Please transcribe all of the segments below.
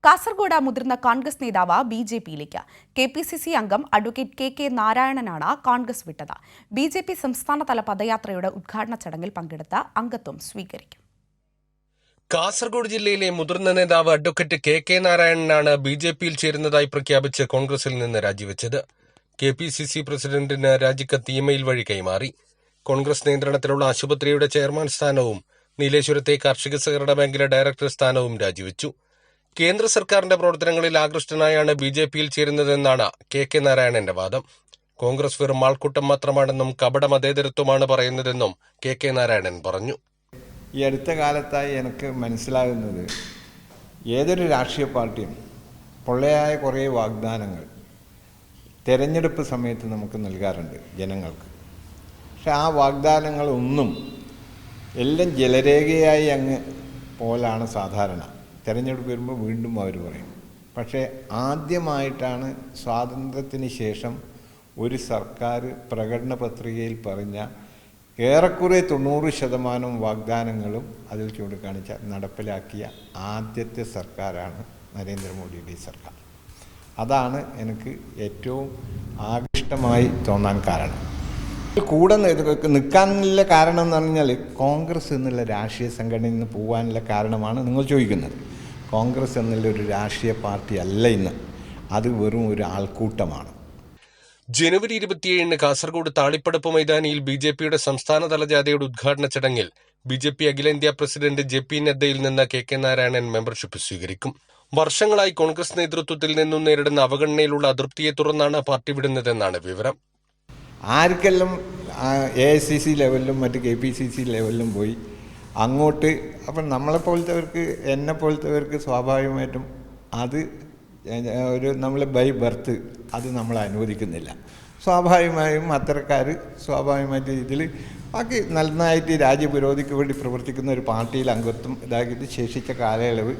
കാസർഗോഡ് മുതിർന്ന കോൺഗ്രസ് നേതാവ് ബിജെപിയിലേക്ക്. കെപിസിസി അംഗം അഡ്വക്കേറ്റ് കെ നാരായണനാണ് കോൺഗ്രസ് വിട്ടത്. ബിജെപി സംസ്ഥാനതല പദയാത്രയുടെ ഉദ്ഘാടന ചടങ്ങിൽ പങ്കെടുത്ത് അംഗത്വം സ്വീകരിക്കും. കാസർഗോഡ് ജില്ലയിലെ മുതിർന്ന നേതാവ് അഡ്വക്കേറ്റ് കെ നാരായണനാണ് ബിജെപിയിൽ ചേരുന്നതായി പ്രഖ്യാപിച്ച് കോൺഗ്രസിൽ നിന്ന് രാജിവെച്ചത്. കെപിസിസി പ്രസിഡന്റിന് രാജിക്കത്ത് ഇമെയിൽ വഴി കൈമാറി. കോൺഗ്രസ് നിയന്ത്രണത്തിലുള്ള ആശുപത്രിയുടെ ചെയർമാൻ സ്ഥാനവും നീലേശ്വരത്തെ കാർഷിക സഹകരണ ബാങ്കിലെ ഡയറക്ടർ സ്ഥാനവും രാജിവെച്ചു. കേന്ദ്ര സർക്കാരിന്റെ പ്രവർത്തനങ്ങളിൽ ആകൃഷ്ടനായാണ് ബിജെപിയിൽ ചേരുന്നതെന്നാണ് കെ നാരായണന്റെ വാദം. കോൺഗ്രസ് വെറും ആൾക്കൂട്ടം മാത്രമാണെന്നും കപട മതേതരത്വമാണ് പറയുന്നതെന്നും കെ നാരായണൻ പറഞ്ഞു. ഈ അടുത്ത കാലത്തായി എനിക്ക് മനസ്സിലാകുന്നത്, ഏതൊരു രാഷ്ട്രീയ പാർട്ടിയും പൊള്ളയായ കുറേ വാഗ്ദാനങ്ങൾ തെരഞ്ഞെടുപ്പ് സമയത്ത് നമുക്ക് നൽകാറുണ്ട് ജനങ്ങൾക്ക്. പക്ഷെ ആ വാഗ്ദാനങ്ങളൊന്നും എല്ലാം ജലരേഖയായി അങ്ങ് പോലാണ് സാധാരണ. തെരഞ്ഞെടുപ്പ് വരുമ്പോൾ വീണ്ടും അവർ പറയും. പക്ഷേ ആദ്യമായിട്ടാണ് സ്വാതന്ത്ര്യത്തിന് ശേഷം ഒരു സർക്കാർ പ്രകടന പത്രികയിൽ പറഞ്ഞ ഏറെക്കുറെ 90% വാഗ്ദാനങ്ങളും അതിൽ ചൂണ്ടിക്കാണിച്ച നടപ്പിലാക്കിയ ആദ്യത്തെ സർക്കാരാണ് നരേന്ദ്രമോദിയുടെ സർക്കാർ. അതാണ് എനിക്ക് ഏറ്റവും ആകൃഷ്ടമായി തോന്നാൻ കാരണം. കൂടെ നിൽക്കാനുള്ള കാരണം എന്ന് പറഞ്ഞാൽ കോൺഗ്രസ് എന്നുള്ള രാഷ്ട്രീയ സംഘടനയിൽ നിന്ന് പോകാനുള്ള കാരണമാണ് നിങ്ങൾ ചോദിക്കുന്നത്. കോൺഗ്രസ് എന്നുള്ള ഒരു രാഷ്ട്രീയ പാർട്ടി അല്ല ഇന്ന്, അത് വെറും ഒരു ആൾക്കൂട്ടമാണ്. ജനുവരി 27 കാസർഗോഡ് താളിപ്പടപ്പ് മൈതാനിയിൽ ബിജെപിയുടെ സംസ്ഥാനതല ജാഥയുടെ ഉദ്ഘാടന ചടങ്ങിൽ ബിജെപി അഖിലേന്ത്യാ പ്രസിഡന്റ് ജെ.പി. നദ്ദയിൽ നിന്ന് കെ നാരായണൻ മെമ്പർഷിപ്പ് സ്വീകരിക്കും. വർഷങ്ങളായി കോൺഗ്രസ് നേതൃത്വത്തിൽ നിന്നും നേരിടുന്ന അവഗണനയിലുള്ള അതൃപ്തിയെ തുടർന്നാണ് പാർട്ടി വിടുന്നതെന്നാണ് വിവരം. ആർക്കെല്ലാം AICC ലെവലിലും മറ്റ് KPCC ലെവലിലും പോയി അങ്ങോട്ട്, അപ്പം നമ്മളെപ്പോലത്തവർക്ക്, എന്നെപ്പോലത്തവർക്ക് സ്വാഭാവികമായിട്ടും അത് ഒരു നമ്മൾ ബൈ ബർത്ത് അത് നമ്മൾ അനുവദിക്കുന്നില്ല. സ്വാഭാവികമായും അത്തരക്കാർ സ്വാഭാവികമായിട്ട് ഇതിൽ ബാക്കി നന്നായിട്ട് രാജ്യപുരോഗതിക്ക് വേണ്ടി പ്രവർത്തിക്കുന്ന ഒരു പാർട്ടിയിൽ അംഗത്വം ഇതാക്കിയിട്ട് ശേഷിച്ച കാലയളവ്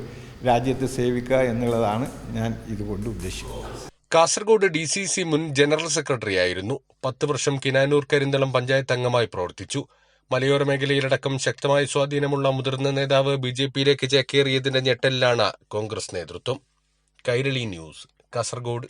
രാജ്യത്തെ സേവിക്കുക എന്നുള്ളതാണ് ഞാൻ ഇതുകൊണ്ട് ഉദ്ദേശിക്കുന്നത്. കാസർഗോഡ് DCC മുൻ ജനറൽ സെക്രട്ടറി ആയിരുന്നു. 10 വർഷം കിനാനൂർ കരിന്തളം പഞ്ചായത്ത് അംഗമായി പ്രവർത്തിച്ചു. മലയോര മേഖലയിലടക്കം ശക്തമായ സ്വാധീനമുള്ള മുതിർന്ന നേതാവ് ബിജെപിയിലേക്ക് ചേക്കേറിയതിന്റെ ഞെട്ടലിലാണ് കോൺഗ്രസ് നേതൃത്വം. കൈരളി ന്യൂസ്, കാസർഗോഡ്.